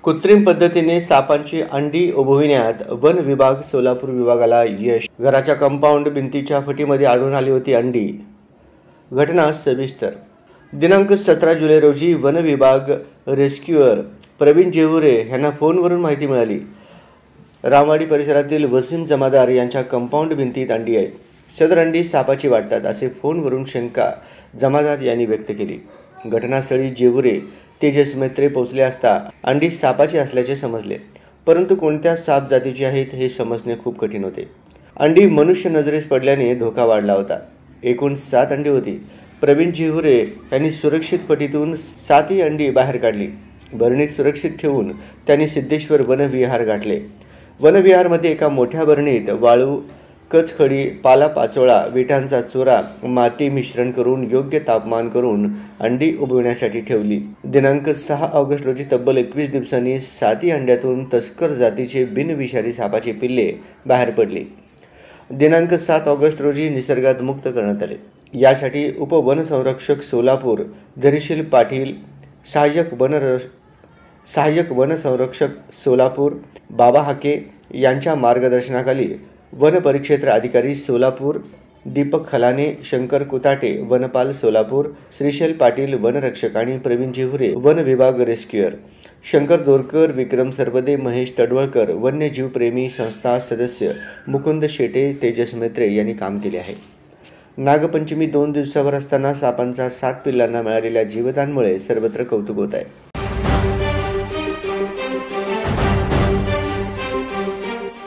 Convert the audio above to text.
कृत्रिम पद्धतीने सापांची अंडी उबविण्यात वन विभाग सोलापूर विभागाला यश. घराच्या कंपाऊंड भिंतीच्या फटीमध्ये आढळून आली होती अंडी. घटना सविस्तर. दिनांक 17 जुलै रोजी वन विभाग रेस्क्युअर प्रवीण जेहुरे यांना फोनवरून माहिती मिळाली. रामवाडी परिसरातील वसीम जमादार यांच्या कंपाऊंड भिंतीत अंडी आहे. सदर अंडी सापाची वाटतात असे फोनवरून शंका जमादार यांनी व्यक्त केली. घटनास्थळी जेहुरे तेजस मेत्रे पोहोचले असता अंडी सापाची असल्याचे समजले, परंतु कोणत्या साप जातीची आहेत हे समजणे खूप कठीण होते. अंडी मनुष्य नजरेस पडल्याने धोका वाढला होता. एकूण 7 अंडी होती. प्रवीण जेहुरे यांनी सुरक्षित फटीतून 7 अंडी बाहेर काढली. भरणीत सुरक्षित ठेवून त्यांनी सिद्धेश्वर वनविहार गाठले. वनविहारमध्ये एका मोठ्या भरणीत वाळू, कचखडी, पालापाचोळा, विटांचा चुरा, माती मिश्रण करून योग्य तापमान करून अंडी उबविण्यासाठी ठेवली. दिनांक 6 ऑगस्ट रोजी तब्बल 21 दिवसांनी 7 अंड्यातून तस्कर जातीचे बिनविषारी सापाची पिल्ले बाहेर पडली. दिनांक 7 ऑगस्ट रोजी निसर्गात मुक्त करण्यात आले. यासाठी उपवनसंरक्षक सोलापूर धैर्यशील पाटील, सहाय्यक वनसंरक्षक सोलापूर बाबा हाके यांच्या मार्गदर्शनाखाली वन परिक्षेत्र अधिकारी सोलापूर दीपक खलाने, शंकर कुताटे वनपाल सोलापूर, श्रीशैल पाटील वनरक्षक आणि प्रवीण जेहुरे वन विभाग रेस्क्युअर, शंकर दोरकर, विक्रम सरपदे, महेश तडवळकर वन्यजीव प्रेमी संस्था सदस्य, मुकुंद शेटे, तेजस मेत्रे यांनी काम केले आहे. नागपंचमी 2 दिवसावर असताना सापांचा 7 पिल्लांना मिळालेल्या जीवदानामुळे सर्वत्र कौतुक होत आहे.